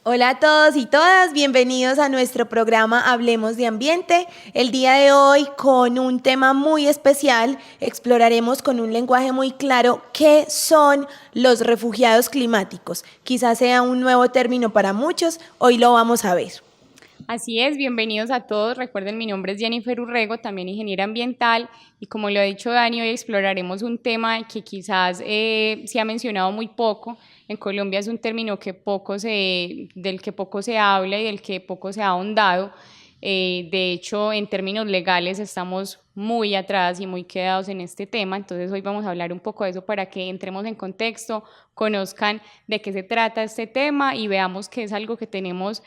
Hola a todos y todas, bienvenidos a nuestro programa Hablemos de Ambiente. El día de hoy, con un tema muy especial, exploraremos con un lenguaje muy claro qué son los refugiados climáticos. Quizás sea un nuevo término para muchos, hoy lo vamos a ver. Así es, bienvenidos a todos. Recuerden, mi nombre es Jennifer Urrego, también ingeniera ambiental, y como lo ha dicho Dani, hoy exploraremos un tema que quizás se ha mencionado muy poco. En Colombia es un término del que poco se habla y del que poco se ha ahondado. De hecho, en términos legales estamos muy atrás y muy quedados en este tema, entonces hoy vamos a hablar un poco de eso para que entremos en contexto, conozcan de qué se trata este tema y veamos que es algo que tenemos,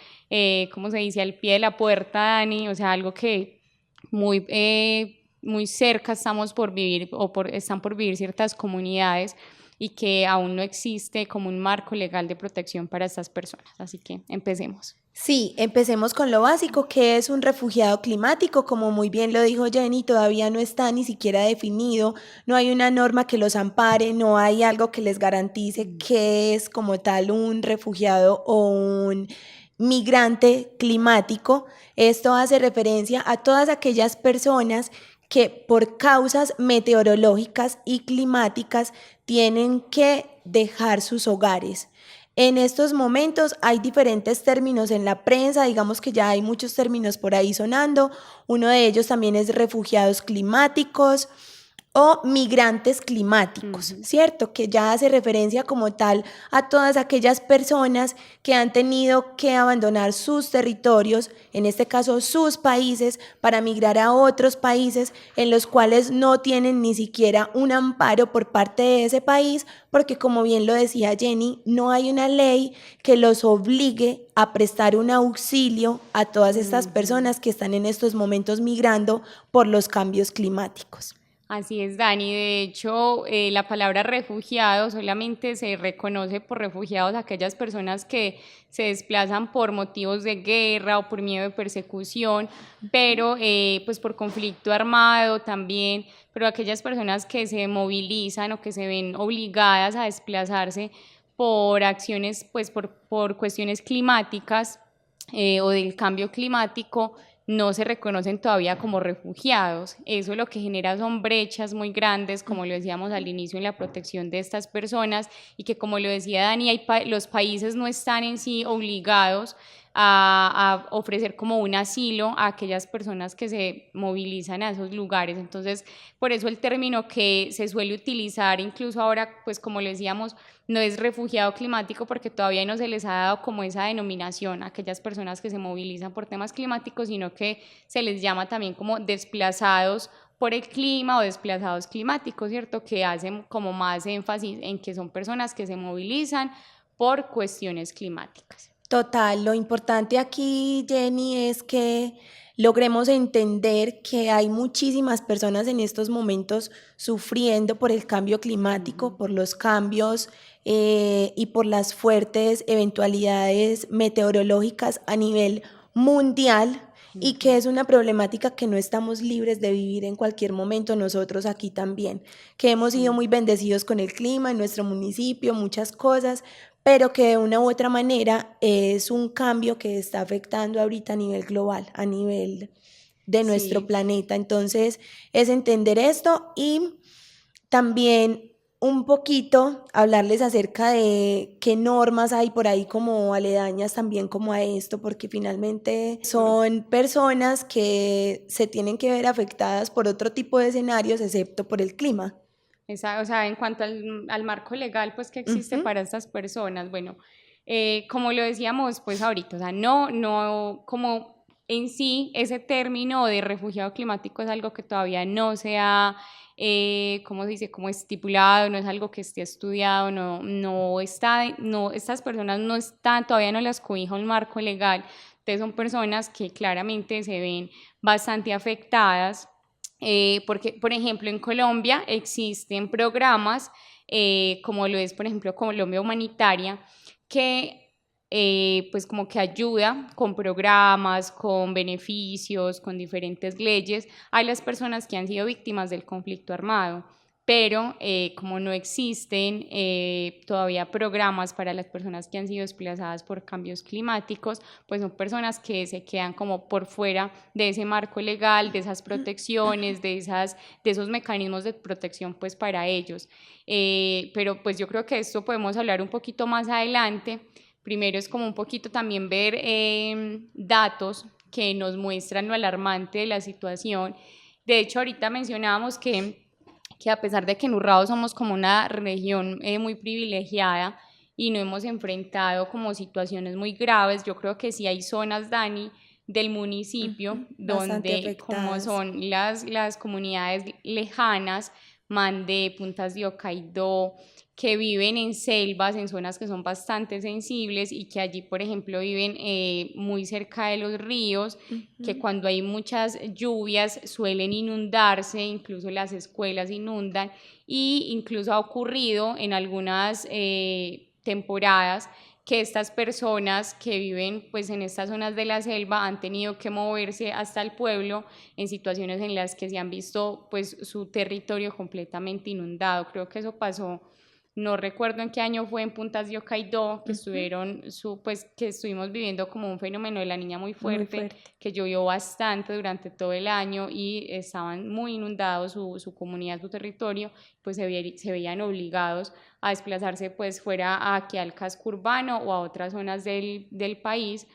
¿cómo se dice?, al pie de la puerta, Dani, o sea, algo que muy cerca estamos por vivir están por vivir ciertas comunidades y que aún no existe como un marco legal de protección para estas personas. Así que empecemos. Sí, empecemos con lo básico, que es un refugiado climático. Como muy bien lo dijo Jenny, todavía no está ni siquiera definido, no hay una norma que los ampare, no hay algo que les garantice qué es como tal un refugiado o un migrante climático. Esto hace referencia a todas aquellas personas que por causas meteorológicas y climáticas tienen que dejar sus hogares. En estos momentos hay diferentes términos en la prensa, digamos que ya hay muchos términos por ahí sonando. Uno de ellos también es refugiados climáticos o migrantes climáticos, ¿cierto? Que ya hace referencia como tal a todas aquellas personas que han tenido que abandonar sus territorios, en este caso sus países, para migrar a otros países en los cuales no tienen ni siquiera un amparo por parte de ese país, porque como bien lo decía Jenny, no hay una ley que los obligue a prestar un auxilio a todas estas personas que están en estos momentos migrando por los cambios climáticos. Así es, Dani. De hecho, la palabra refugiado solamente se reconoce por refugiados aquellas personas que se desplazan por motivos de guerra o por miedo de persecución, pero pues por conflicto armado también, pero aquellas personas que se movilizan o que se ven obligadas a desplazarse por acciones, pues por cuestiones climáticas o del cambio climático, no se reconocen todavía como refugiados. Eso lo que genera son brechas muy grandes, como lo decíamos al inicio, en la protección de estas personas, y que, como lo decía Dani, los países no están en sí obligados a ofrecer como un asilo a aquellas personas que se movilizan a esos lugares. Entonces, por eso el término que se suele utilizar, incluso ahora, pues como lo decíamos, no es refugiado climático, porque todavía no se les ha dado como esa denominación a aquellas personas que se movilizan por temas climáticos, sino que se les llama también como desplazados por el clima o desplazados climáticos, ¿cierto? Que hacen como más énfasis en que son personas que se movilizan por cuestiones climáticas. Total, lo importante aquí, Jenny, es que logremos entender que hay muchísimas personas en estos momentos sufriendo por el cambio climático, por los cambios y por las fuertes eventualidades meteorológicas a nivel mundial, y que es una problemática que no estamos libres de vivir en cualquier momento, nosotros aquí también, que hemos sido muy bendecidos con el clima en nuestro municipio, muchas cosas, pero que de una u otra manera es un cambio que está afectando ahorita a nivel global, a nivel de nuestro Sí. planeta. Entonces, es entender esto y también un poquito hablarles acerca de qué normas hay por ahí como aledañas también como a esto, porque finalmente son personas que se tienen que ver afectadas por otro tipo de escenarios excepto por el clima. O sea, en cuanto al marco legal, pues, que existe Ujú. para estas personas, bueno, como lo decíamos, pues, ahorita, o sea, no, como en sí, ese término de refugiado climático es algo que todavía no se ha, ¿cómo se dice?, como estipulado, no es algo que esté estudiado, estas personas no están, todavía no las cobija un marco legal. Entonces, son personas que claramente se ven bastante afectadas, porque, por ejemplo, en Colombia existen programas, como lo es, por ejemplo, Colombia Humanitaria, que pues como que ayuda con programas, con beneficios, con diferentes leyes a las personas que han sido víctimas del conflicto armado. Pero como no existen todavía programas para las personas que han sido desplazadas por cambios climáticos, pues son personas que se quedan como por fuera de ese marco legal, de esas protecciones, de esos mecanismos de protección pues para ellos. Pero pues yo creo que esto podemos hablar un poquito más adelante. Primero es como un poquito también ver datos que nos muestran lo alarmante de la situación. De hecho, ahorita mencionábamos que a pesar de que en Urrao somos como una región muy privilegiada y no hemos enfrentado como situaciones muy graves, yo creo que sí hay zonas, Dani, del municipio Bastante donde como afectadas. son las comunidades lejanas, Mandé, Puntas de Ocaidó, que viven en selvas, en zonas que son bastante sensibles y que allí, por ejemplo, viven muy cerca de los ríos, que cuando hay muchas lluvias suelen inundarse, incluso las escuelas inundan, y incluso ha ocurrido en algunas temporadas que estas personas que viven pues en estas zonas de la selva han tenido que moverse hasta el pueblo en situaciones en las que se han visto pues su territorio completamente inundado. Creo que eso pasó, no recuerdo en qué año fue, en Puntas de Ocaidó, que que estuvimos viviendo como un fenómeno de la niña muy Muy fuerte, fuerte. que llovió bastante durante todo el año y estaban muy inundados su comunidad, su territorio, pues se veían obligados a desplazarse pues fuera aquí al casco urbano o a otras zonas del país,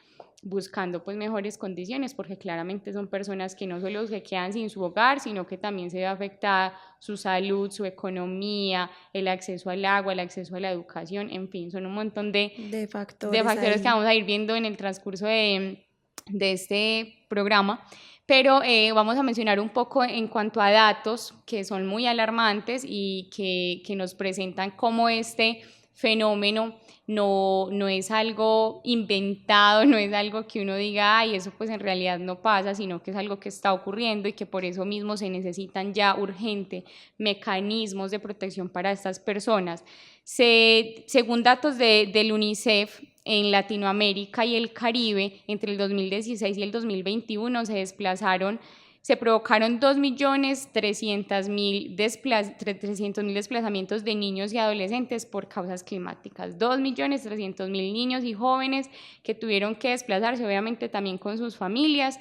buscando pues mejores condiciones, porque claramente son personas que no solo se quedan sin su hogar, sino que también se ve afectada su salud, su economía, el acceso al agua, el acceso a la educación, en fin, son un montón De de factores factores que ahí. vamos a ir viendo en el transcurso de este programa, pero vamos a mencionar un poco en cuanto a datos que son muy alarmantes y que nos presentan cómo este fenómeno no es algo inventado, no es algo que uno diga, ay, eso pues en realidad no pasa, sino que es algo que está ocurriendo y que por eso mismo se necesitan ya urgente mecanismos de protección para estas personas. Según datos del UNICEF, en Latinoamérica y el Caribe, entre el 2016 y el 2021 se provocaron 2.300.000 desplazamientos de niños y adolescentes por causas climáticas. 2.300.000 niños y jóvenes que tuvieron que desplazarse, obviamente también con sus familias,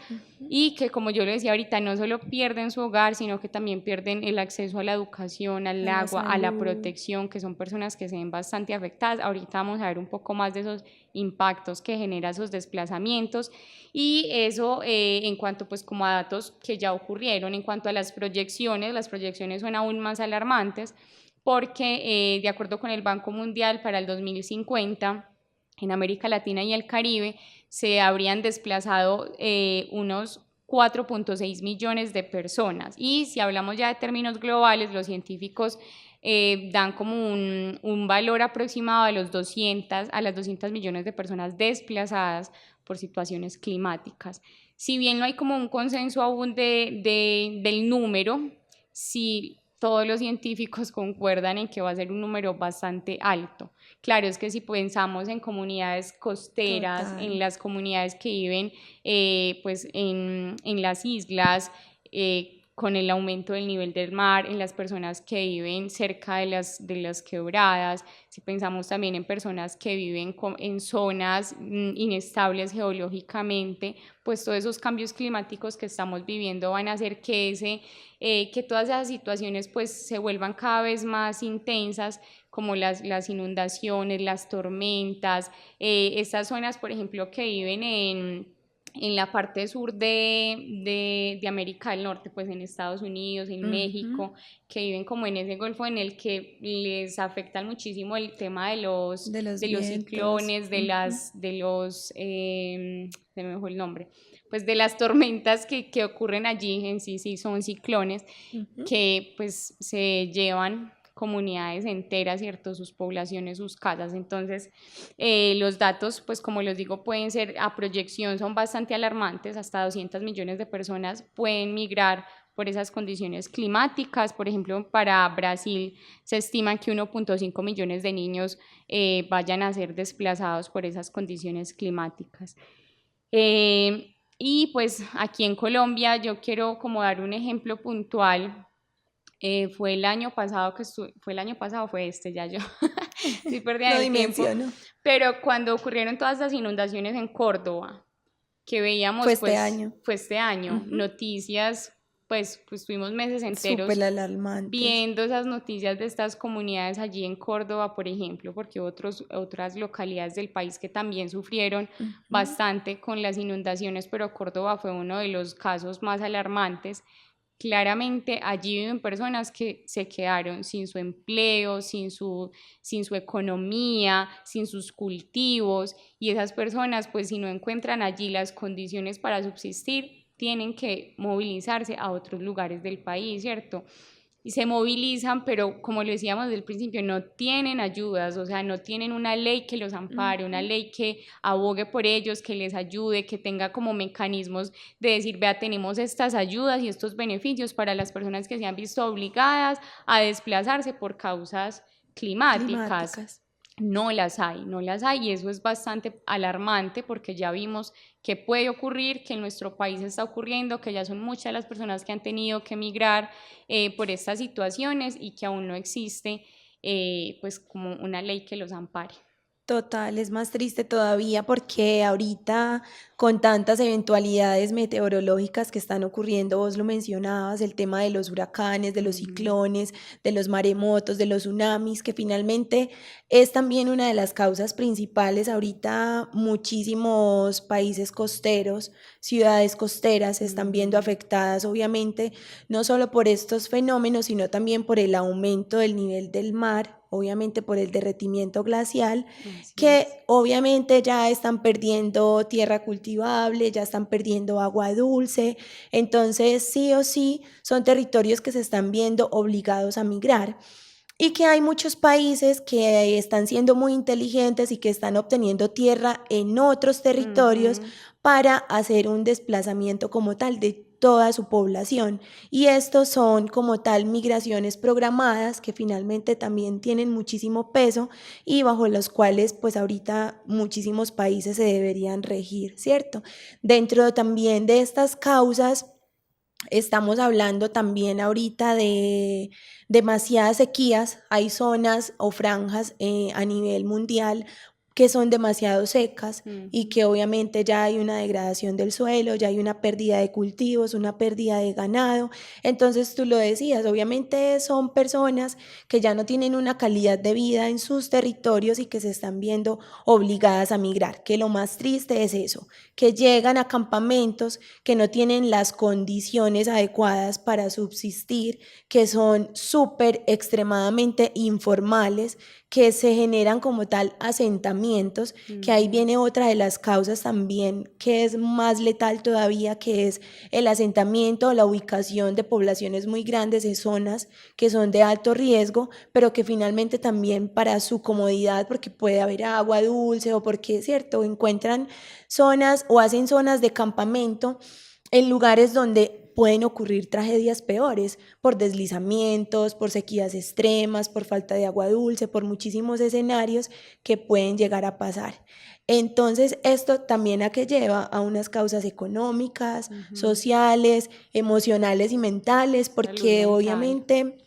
y que, como yo le decía ahorita, no solo pierden su hogar, sino que también pierden el acceso a la educación, al A la agua, a la salud. protección, que son personas que se ven bastante afectadas. Ahorita vamos a ver un poco más de esos impactos que generan esos desplazamientos, y eso en cuanto pues como a datos que ya ocurrieron. En cuanto a las proyecciones son aún más alarmantes, porque de acuerdo con el Banco Mundial, para el 2050 en América Latina y el Caribe se habrían desplazado unos 4.6 millones de personas. Y si hablamos ya de términos globales, los científicos dan como un valor aproximado a las 200 millones de personas desplazadas por situaciones climáticas. Si bien no hay como un consenso aún del número, sí todos los científicos concuerdan en que va a ser un número bastante alto. Claro, es que si pensamos en comunidades costeras, en Total. las comunidades que viven pues en las islas, con el aumento del nivel del mar, en las personas que viven cerca de las quebradas, si pensamos también en personas que viven en zonas inestables geológicamente, pues todos esos cambios climáticos que estamos viviendo van a hacer que todas esas situaciones pues se vuelvan cada vez más intensas, como las inundaciones, las tormentas, estas zonas, por ejemplo, que viven en la parte sur de América del Norte, pues en Estados Unidos, en Ujú. México, que viven como en ese golfo en el que les afecta muchísimo el tema De los de los vientos. ciclones, se me fue el nombre, pues de las tormentas que ocurren allí. En sí, sí son ciclones Ujú. que pues se llevan comunidades enteras, ¿cierto? Sus poblaciones, sus casas. Entonces, los datos, pues como les digo, pueden ser a proyección, son bastante alarmantes. Hasta 200 millones de personas pueden migrar por esas condiciones climáticas. Por ejemplo, para Brasil se estima que 1.5 millones de niños vayan a ser desplazados por esas condiciones climáticas. Y pues aquí en Colombia yo quiero como dar un ejemplo puntual. Fue el año pasado fue el año pasado, fue este, ya yo estoy perdida No en el tiempo, dimensiono. pero cuando ocurrieron todas las inundaciones en Córdoba, que Fue veíamos, este pues, año. fue este año, Ujú. noticias, pues tuvimos meses enteros Súper alarmantes. viendo esas noticias de estas comunidades allí en Córdoba, por ejemplo, porque otras localidades del país que también sufrieron Ujú. bastante con las inundaciones, pero Córdoba fue uno de los casos más alarmantes. Claramente allí viven personas que se quedaron sin su empleo, sin su economía, sin sus cultivos, y esas personas, pues si no encuentran allí las condiciones para subsistir, tienen que movilizarse a otros lugares del país, ¿cierto? Y se movilizan, pero como lo decíamos desde el principio, no tienen ayudas, o sea, no tienen una ley que los ampare, una Ujú. ley que abogue por ellos, que les ayude, que tenga como mecanismos de decir, vea, tenemos estas ayudas y estos beneficios para las personas que se han visto obligadas a desplazarse por causas climáticas. Climáticas. No las hay, y eso es bastante alarmante porque ya vimos que puede ocurrir, que en nuestro país está ocurriendo, que ya son muchas las personas que han tenido que emigrar por estas situaciones, y que aún no existe pues como una ley que los ampare. Total, es más triste todavía porque ahorita con tantas eventualidades meteorológicas que están ocurriendo, vos lo mencionabas, el tema de los huracanes, de los Ujú. ciclones, de los maremotos, de los tsunamis, que finalmente es también una de las causas principales. Ahorita muchísimos países costeros, ciudades costeras se están viendo Ujú. afectadas, obviamente, no solo por estos fenómenos, sino también por el aumento del nivel del mar, obviamente por el derretimiento glacial, Así es. que obviamente ya están perdiendo tierra cultivable, ya están perdiendo agua dulce, entonces sí o sí son territorios que se están viendo obligados a migrar. Y que hay muchos países que están siendo muy inteligentes y que están obteniendo tierra en otros territorios Ujú. para hacer un desplazamiento como tal de toda su población. Y estos son como tal migraciones programadas que finalmente también tienen muchísimo peso y bajo los cuales pues ahorita muchísimos países se deberían regir, ¿cierto? Dentro también de estas causas estamos hablando también ahorita de demasiadas sequías. Hay zonas o franjas a nivel mundial que son demasiado secas y Ujú. que obviamente ya hay una degradación del suelo, ya hay una pérdida de cultivos, una pérdida de ganado. Entonces tú lo decías, obviamente son personas que ya no tienen una calidad de vida en sus territorios y que se están viendo obligadas a migrar, que lo más triste es eso, que llegan a campamentos que no tienen las condiciones adecuadas para subsistir, que son súper extremadamente informales, que se generan como tal asentamientos, que ahí Ujú. viene otra de las causas también que es más letal todavía, que es el asentamiento o la ubicación de poblaciones muy grandes en zonas que son de alto riesgo, pero que finalmente también para su comodidad, porque puede haber agua dulce o porque, cierto, encuentran zonas o hacen zonas de campamento en lugares donde pueden ocurrir tragedias peores por deslizamientos, por sequías extremas, por falta de agua dulce, por muchísimos escenarios que pueden llegar a pasar. Entonces, esto también a que lleva a unas causas económicas, Ujú. sociales, emocionales y mentales, Salud porque mental. obviamente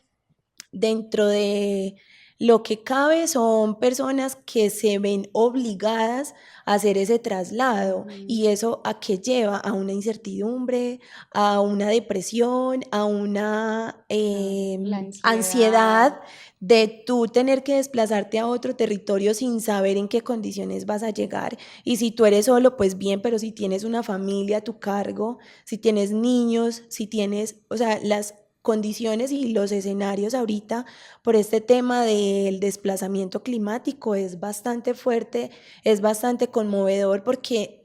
dentro de lo que cabe son personas que se ven obligadas a hacer ese traslado Ujú. y eso a qué lleva a una incertidumbre, a una depresión, a una Claro, la ansiedad. ansiedad de tú tener que desplazarte a otro territorio sin saber en qué condiciones vas a llegar. Y si tú eres solo, pues bien, pero si tienes una familia a tu cargo, si tienes niños, si tienes, o sea, las condiciones y los escenarios ahorita por este tema del desplazamiento climático es bastante fuerte, es bastante conmovedor porque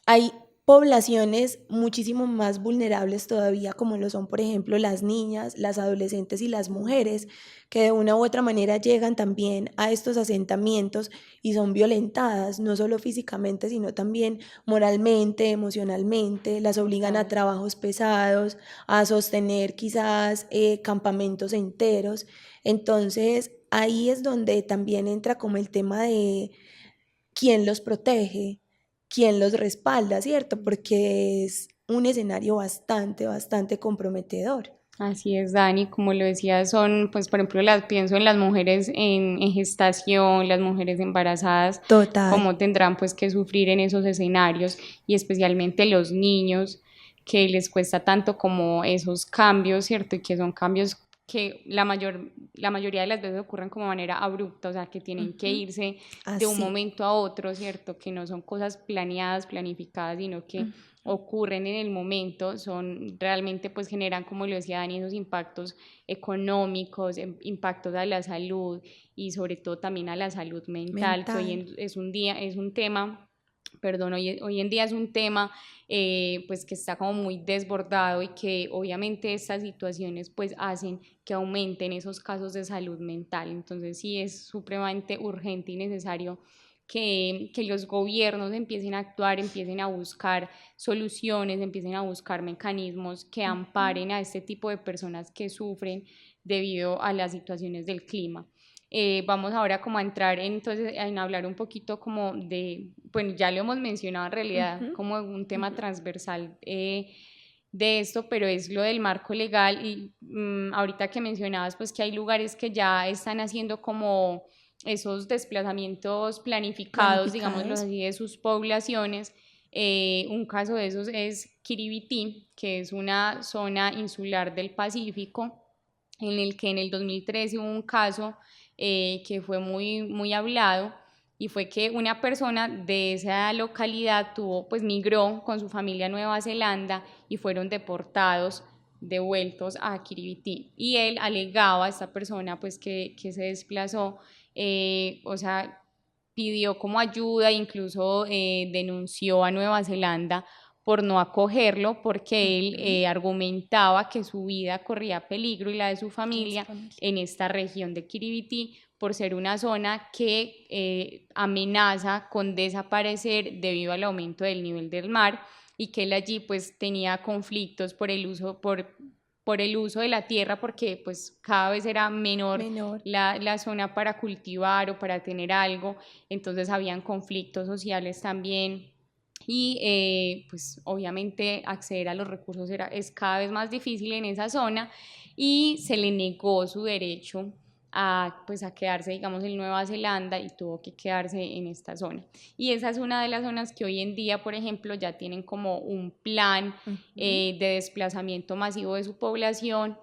hay poblaciones muchísimo más vulnerables todavía, como lo son, por ejemplo, las niñas, las adolescentes y las mujeres, que de una u otra manera llegan también a estos asentamientos y son violentadas, no solo físicamente, sino también moralmente, emocionalmente, las obligan a Total. trabajos pesados, a sostener quizás campamentos enteros. Entonces, ahí es donde también entra como el tema de quién los protege, quién los respalda, ¿cierto? Porque es un escenario bastante comprometedor. Así es, Dani, como lo decía, son, pues, por ejemplo, pienso en las mujeres en gestación, las mujeres embarazadas, Total. cómo tendrán pues que sufrir en esos escenarios y especialmente los niños que les cuesta tanto como esos cambios, ¿cierto? Y que son cambios que la mayoría de las veces ocurren como de manera abrupta, o sea, que tienen que Ujú. irse de un Así. momento a otro, ¿cierto? Que no son cosas planeadas, planificadas, sino que Ujú. ocurren en el momento, son realmente pues generan, como lo decía Dani, esos impactos económicos, impactos a la salud y sobre todo también a la salud mental, que Mental. es un tema, perdón, hoy en día es un tema pues que está como muy desbordado y que obviamente estas situaciones pues hacen que aumenten esos casos de salud mental. Entonces sí es supremamente urgente y necesario que los gobiernos empiecen a actuar, empiecen a buscar soluciones, empiecen a buscar mecanismos que Ujú. amparen a este tipo de personas que sufren debido a las situaciones del clima. Vamos ahora como a entrar entonces en hablar un poquito como de, bueno, ya lo hemos mencionado en realidad Ujú. como un tema Ujú. transversal de esto, pero es lo del marco legal y ahorita que mencionabas pues que hay lugares que ya están haciendo como esos desplazamientos planificados, digámoslo Planificados. así, de sus poblaciones. Un caso de esos es Kiribiti, que es una zona insular del Pacífico, en el que en el 2013 hubo un caso que fue muy hablado y fue que una persona de esa localidad pues migró con su familia a Nueva Zelanda y fueron deportados, devueltos a Kiribiti. Y él alegaba, esta persona pues que se desplazó, o sea, pidió como ayuda, incluso denunció a Nueva Zelanda por no acogerlo, porque él Ujú. argumentaba que su vida corría peligro y la de su Y de su familia familia. en esta región de Kiribiti por ser una zona que amenaza con desaparecer debido al aumento del nivel del mar y que él allí pues tenía conflictos por el uso de la tierra porque pues cada vez era menor Menor. la zona para cultivar o para tener algo, entonces habían conflictos sociales también y pues obviamente acceder a los recursos es cada vez más difícil en esa zona y se le negó su derecho pues a quedarse, digamos, en Nueva Zelanda y tuvo que quedarse en esta zona. Y esa es una de las zonas que hoy en día, por ejemplo, ya tienen como un plan Ujú. de desplazamiento masivo de su población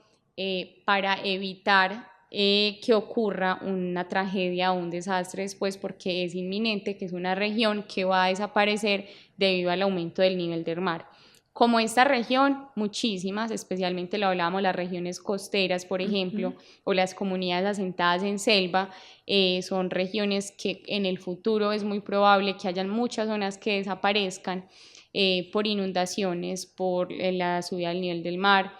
para evitar que ocurra una tragedia o un desastre después porque es inminente, que es una región que va a desaparecer debido al aumento del nivel del mar. Como esta región, muchísimas, especialmente lo hablábamos, las regiones costeras, por ejemplo, Ujú. o las comunidades asentadas en selva, son regiones que en el futuro es muy probable que hayan muchas zonas que desaparezcan por inundaciones, por la subida del nivel del mar,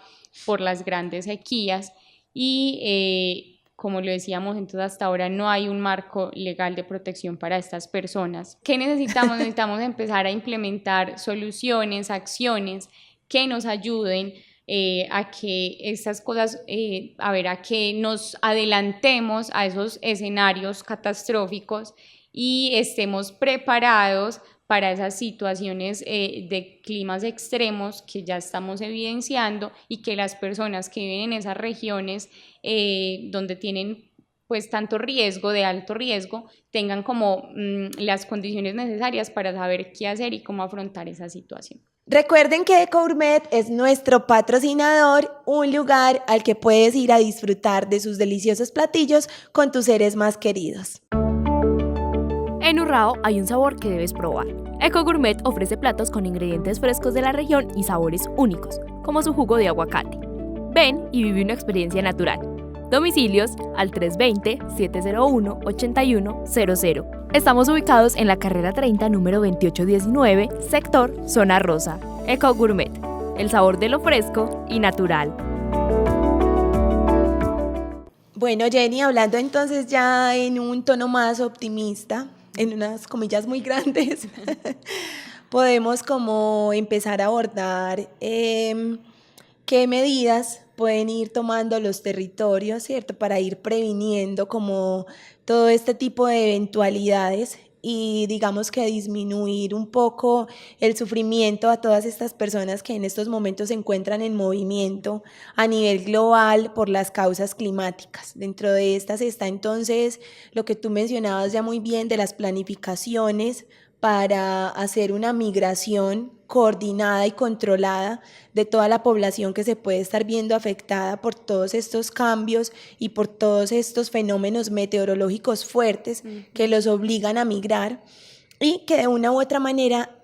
por las grandes sequías y como lo decíamos, entonces hasta ahora no hay un marco legal de protección para estas personas. ¿Qué necesitamos? Necesitamos empezar a implementar soluciones, acciones que nos ayuden a que estas cosas, a que nos adelantemos a esos escenarios catastróficos y estemos preparados para esas situaciones de climas extremos que ya estamos evidenciando y que las personas que viven en esas regiones donde tienen pues tanto riesgo, de alto riesgo, tengan como las condiciones necesarias para saber qué hacer y cómo afrontar esa situación. Recuerden que Ecogourmet es nuestro patrocinador, un lugar al que puedes ir a disfrutar de sus deliciosos platillos con tus seres más queridos. En Urrao hay un sabor que debes probar. Ecogourmet ofrece platos con ingredientes frescos de la región y sabores únicos, como su jugo de aguacate. Ven y vive una experiencia natural. Domicilios al 320-701-8100. Estamos ubicados en la carrera 30, número 2819, sector Zona Rosa. Ecogourmet, el sabor de lo fresco y natural. Bueno, Jenny, hablando entonces ya en un tono más optimista, en unas comillas muy grandes, podemos como empezar a abordar qué medidas pueden ir tomando los territorios, ¿cierto? Para ir previniendo como todo este tipo de eventualidades y digamos que disminuir un poco el sufrimiento a todas estas personas que en estos momentos se encuentran en movimiento a nivel global por las causas climáticas. Dentro de estas está entonces lo que tú mencionabas ya muy bien de las planificaciones para hacer una migración coordinada y controlada de toda la población que se puede estar viendo afectada por todos estos cambios y por todos estos fenómenos meteorológicos fuertes que los obligan a migrar y que de una u otra manera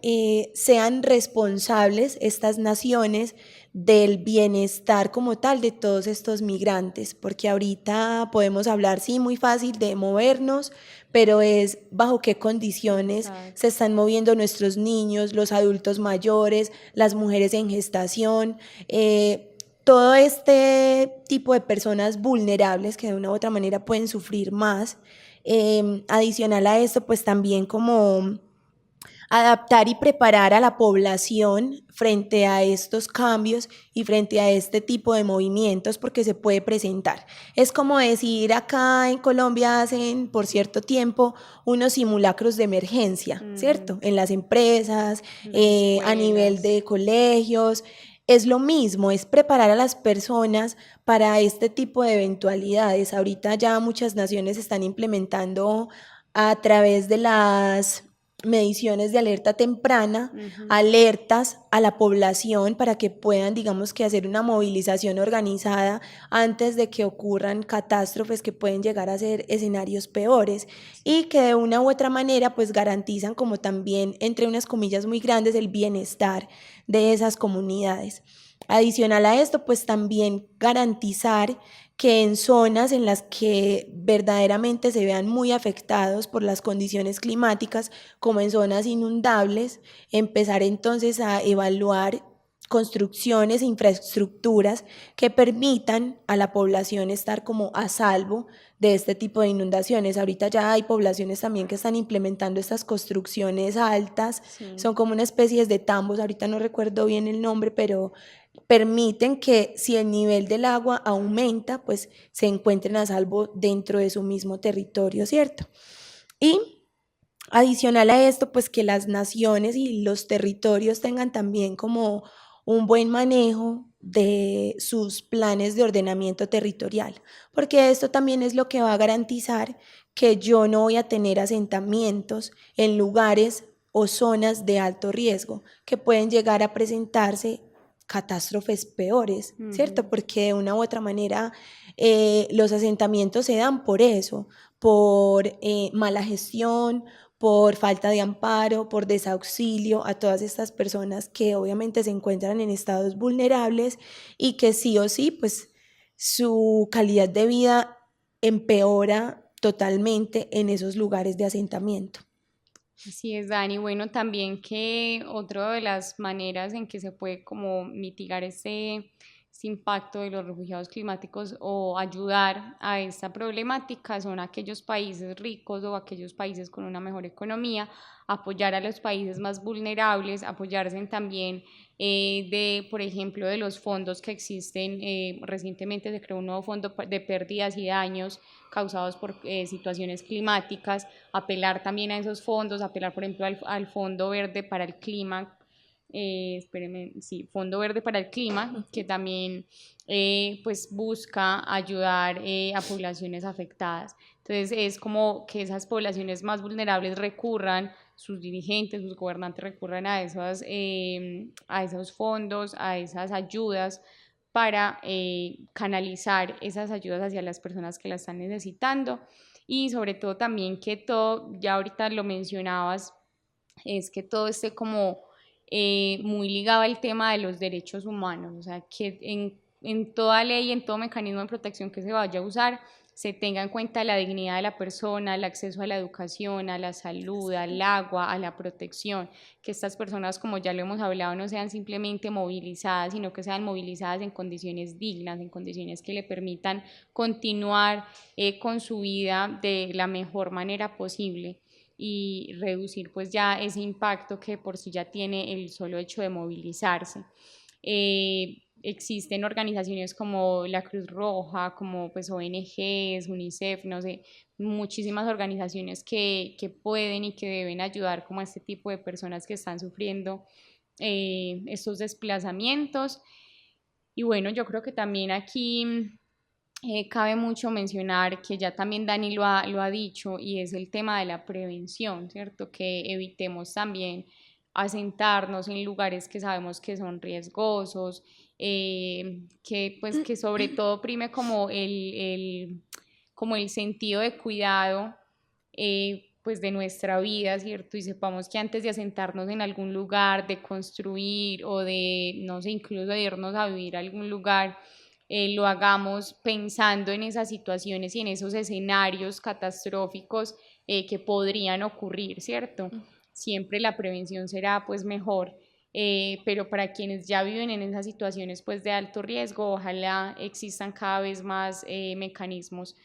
sean responsables estas naciones del bienestar como tal de todos estos migrantes, porque ahorita podemos hablar, sí, muy fácil de movernos, pero es bajo qué condiciones se están moviendo nuestros niños, los adultos mayores, las mujeres en gestación, todo este tipo de personas vulnerables que de una u otra manera pueden sufrir más. Adicional a esto, pues también como adaptar y preparar a la población frente a estos cambios y frente a este tipo de movimientos porque se puede presentar. Es como decir, acá en Colombia hacen por cierto tiempo unos simulacros de emergencia, ¿cierto? En las empresas, a nivel de colegios. Es lo mismo, es preparar a las personas para este tipo de eventualidades. Ahorita ya muchas naciones están implementando a través de las mediciones de alerta temprana, alertas a la población para que puedan, digamos que hacer una movilización organizada antes de que ocurran catástrofes que pueden llegar a ser escenarios peores y que de una u otra manera pues garantizan como también, entre unas comillas muy grandes, el bienestar de esas comunidades. Adicional a esto, pues también garantizar que en zonas en las que verdaderamente se vean muy afectados por las condiciones climáticas, como en zonas inundables, empezar entonces a evaluar construcciones e infraestructuras que permitan a la población estar como a salvo de este tipo de inundaciones. Ahorita ya hay poblaciones también que están implementando estas construcciones altas, son como una especie de tambos, ahorita no recuerdo bien el nombre, pero permiten que si el nivel del agua aumenta, pues se encuentren a salvo dentro de su mismo territorio, ¿cierto? Y adicional a esto, pues que las naciones y los territorios tengan también como un buen manejo de sus planes de ordenamiento territorial, porque esto también es lo que va a garantizar que yo no voy a tener asentamientos en lugares o zonas de alto riesgo que pueden llegar a presentarse catástrofes peores, ¿cierto? Porque de una u otra manera los asentamientos se dan por eso, por mala gestión, por falta de amparo, por desauxilio a todas estas personas que obviamente se encuentran en estados vulnerables y que sí o sí, pues su calidad de vida empeora totalmente en esos lugares de asentamiento. Así es, Dani. Bueno, también que otra de las maneras en que se puede como mitigar este impacto de los refugiados climáticos o ayudar a esta problemática son aquellos países ricos o aquellos países con una mejor economía, apoyar a los países más vulnerables, apoyarse también por ejemplo, de los fondos que existen. Recientemente se creó un nuevo fondo de pérdidas y daños causados por situaciones climáticas, apelar también a esos fondos, apelar por ejemplo al Fondo Verde para el Clima, Fondo Verde para el Clima, que también pues busca ayudar a poblaciones afectadas. Entonces es como que esas poblaciones más vulnerables recurran, sus dirigentes, sus gobernantes recurran a esos fondos, a esas ayudas para canalizar esas ayudas hacia las personas que las están necesitando y sobre todo también que todo, ya ahorita lo mencionabas, es que todo esté como muy ligado al tema de los derechos humanos, o sea, que en en toda ley, en todo mecanismo de protección que se vaya a usar, se tenga en cuenta la dignidad de la persona, el acceso a la educación, a la salud, al agua, a la protección, que estas personas, como ya lo hemos hablado, no sean simplemente movilizadas, sino que sean movilizadas en condiciones dignas, en condiciones que le permitan continuar con su vida de la mejor manera posible y reducir pues ya ese impacto que por sí ya tiene el solo hecho de movilizarse. Existen organizaciones como la Cruz Roja, como pues ONGs, UNICEF, no sé, muchísimas organizaciones que pueden y que deben ayudar como a este tipo de personas que están sufriendo estos desplazamientos. Y bueno, yo creo que también aquí cabe mucho mencionar que ya también Dani lo ha dicho y es el tema de la prevención, ¿cierto? Que evitemos también asentarnos en lugares que sabemos que son riesgosos, que pues que sobre todo prime como el sentido de cuidado pues de nuestra vida, ¿cierto? Y sepamos que antes de asentarnos en algún lugar, de construir o de, no sé, incluso de irnos a vivir a algún lugar, lo hagamos pensando en esas situaciones y en esos escenarios catastróficos que podrían ocurrir, ¿cierto? Siempre la prevención será pues mejor, pero para quienes ya viven en esas situaciones pues de alto riesgo, ojalá existan cada vez más mecanismos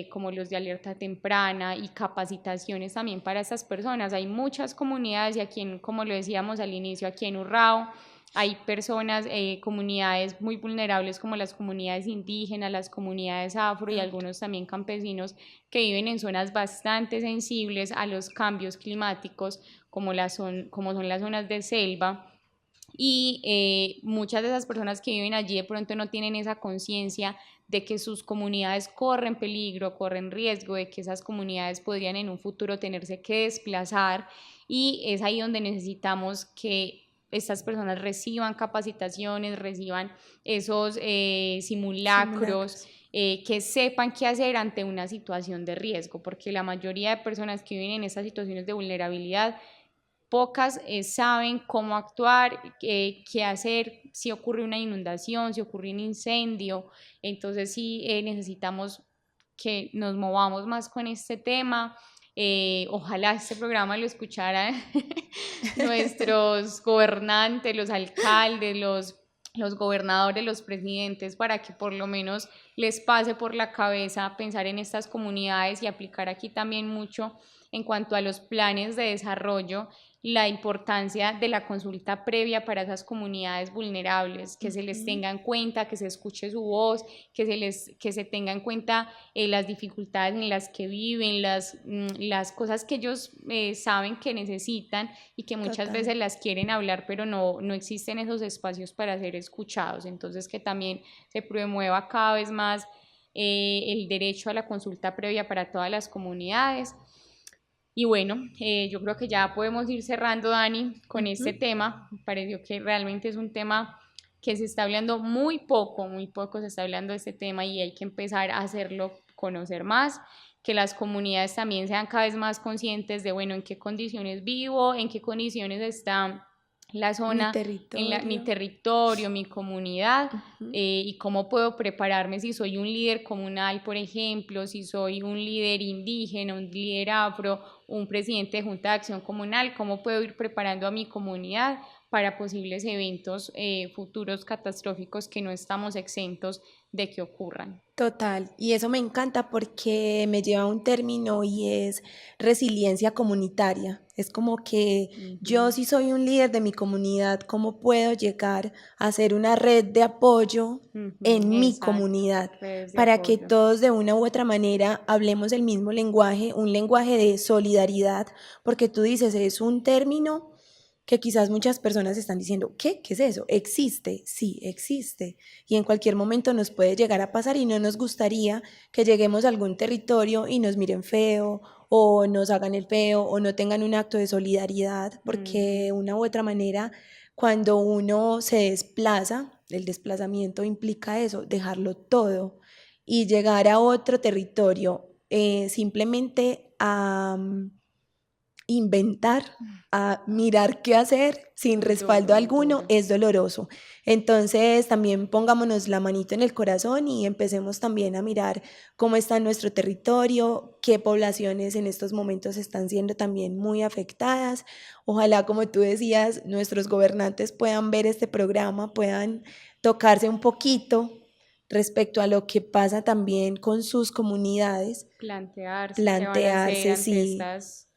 como los de alerta temprana y capacitaciones también para estas personas. Hay muchas comunidades y aquí, como lo decíamos al inicio, aquí en Urrao, hay personas, comunidades muy vulnerables como las comunidades indígenas, las comunidades afro y algunos también campesinos que viven en zonas bastante sensibles a los cambios climáticos como son las zonas de selva. Y muchas de esas personas que viven allí de pronto no tienen esa conciencia de que sus comunidades corren peligro, corren riesgo, de que esas comunidades podrían en un futuro tenerse que desplazar y es ahí donde necesitamos que estas personas reciban capacitaciones, reciban esos simulacros, que sepan qué hacer ante una situación de riesgo, porque la mayoría de personas que viven en estas situaciones de vulnerabilidad pocas saben cómo actuar, qué hacer si ocurre una inundación, si ocurre un incendio. Entonces sí necesitamos que nos movamos más con este tema. Ojalá este programa lo escucharan nuestros gobernantes, los alcaldes, los gobernadores, los presidentes, para que por lo menos les pase por la cabeza pensar en estas comunidades y aplicar aquí también mucho en cuanto a los planes de desarrollo, la importancia de la consulta previa para esas comunidades vulnerables, que se les tenga en cuenta, que se escuche su voz, que se tenga en cuenta las dificultades en las que viven, las cosas que ellos saben que necesitan y que muchas veces las quieren hablar, pero no existen esos espacios para ser escuchados. Entonces, que también se promueva cada vez más el derecho a la consulta previa para todas las comunidades. Y bueno, yo creo que ya podemos ir cerrando, Dani, con este tema. Me pareció que realmente es un tema que se está hablando muy poco se está hablando de este tema y hay que empezar a hacerlo conocer más, que las comunidades también sean cada vez más conscientes de, bueno, en qué condiciones vivo, en qué condiciones está la zona, mi territorio, mi comunidad, y cómo puedo prepararme si soy un líder comunal, por ejemplo, si soy un líder indígena, un líder afro, un presidente de junta de acción comunal, cómo puedo ir preparando a mi comunidad para posibles eventos futuros catastróficos que no estamos exentos de que ocurran. Total, y eso me encanta porque me lleva a un término y es resiliencia comunitaria. Es como que yo si soy un líder de mi comunidad, ¿cómo puedo llegar a ser una red de apoyo en mi comunidad para que todos de una u otra manera hablemos el mismo lenguaje, un lenguaje de solidaridad? Porque tú dices, es un término que quizás muchas personas están diciendo, ¿qué? ¿Qué es eso? ¿Existe? Sí, existe. Y en cualquier momento nos puede llegar a pasar y no nos gustaría que lleguemos a algún territorio y nos miren feo o nos hagan el feo o no tengan un acto de solidaridad, porque de una u otra manera, cuando uno se desplaza, el desplazamiento implica eso, dejarlo todo y llegar a otro territorio simplemente a inventar, a mirar qué hacer sin respaldo alguno, es doloroso. Entonces también pongámonos la manito en el corazón y empecemos también a mirar cómo está nuestro territorio, qué poblaciones en estos momentos están siendo también muy afectadas. Ojalá, como tú decías, nuestros gobernantes puedan ver este programa, puedan tocarse un poquito respecto a lo que pasa también con sus comunidades, Plantearse qué van a hacer plantearse, ante sí, estas,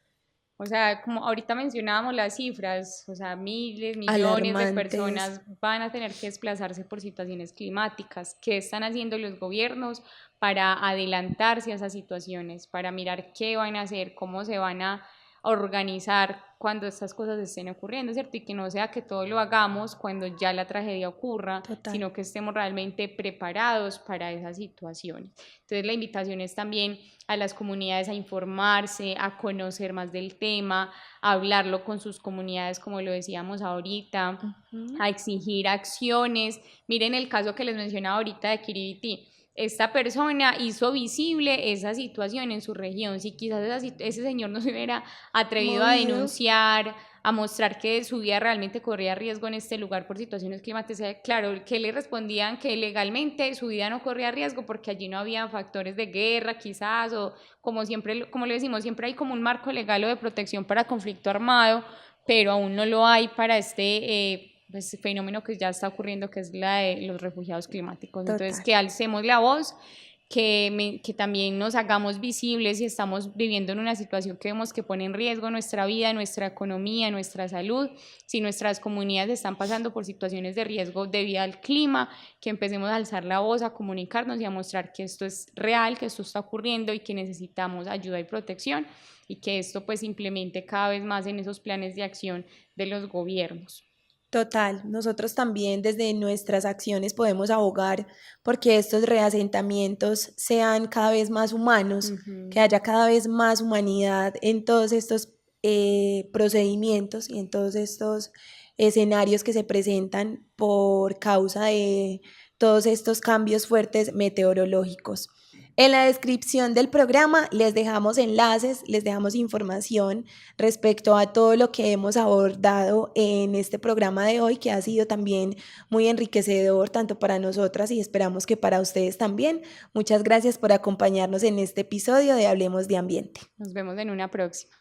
o sea, como ahorita mencionábamos las cifras, o sea, miles, millones de alarmantes. personas van a tener que desplazarse por situaciones climáticas. ¿Qué están haciendo los gobiernos para adelantarse a esas situaciones, para mirar qué van a hacer, cómo se van a organizar cuando estas cosas estén ocurriendo, ¿cierto? Y que no sea que todo lo hagamos cuando ya la tragedia ocurra, Total. sino que estemos realmente preparados para esas situaciones. Entonces la invitación es también a las comunidades a informarse, a conocer más del tema, a hablarlo con sus comunidades, como lo decíamos ahorita, Ujú. a exigir acciones. Miren el caso que les mencionaba ahorita de Kiribiti. Esta persona hizo visible esa situación en su región. Si quizás ese señor no se hubiera atrevido a Movido. denunciar, a mostrar que su vida realmente corría riesgo en este lugar por situaciones climáticas, claro, que le respondían que legalmente su vida no corría riesgo porque allí no había factores de guerra quizás, o como siempre, como le decimos, siempre hay como un marco legal o de protección para conflicto armado, pero aún no lo hay para este pues, fenómeno que ya está ocurriendo, que es la de los refugiados climáticos. Entonces, Total. que alcemos la voz, que también nos hagamos visibles si estamos viviendo en una situación que vemos que pone en riesgo nuestra vida, nuestra economía, nuestra salud, si nuestras comunidades están pasando por situaciones de riesgo debido al clima, que empecemos a alzar la voz, a comunicarnos y a mostrar que esto es real, que esto está ocurriendo y que necesitamos ayuda y protección, y que esto pues implemente cada vez más en esos planes de acción de los gobiernos. Total, nosotros también desde nuestras acciones podemos abogar porque estos reasentamientos sean cada vez más humanos, que Ujú. haya cada vez más humanidad en todos estos procedimientos y en todos estos escenarios que se presentan por causa de todos estos cambios fuertes meteorológicos. En la descripción del programa les dejamos enlaces, les dejamos información respecto a todo lo que hemos abordado en este programa de hoy, que ha sido también muy enriquecedor tanto para nosotras y esperamos que para ustedes también. Muchas gracias por acompañarnos en este episodio de Hablemos de Ambiente. Nos vemos en una próxima.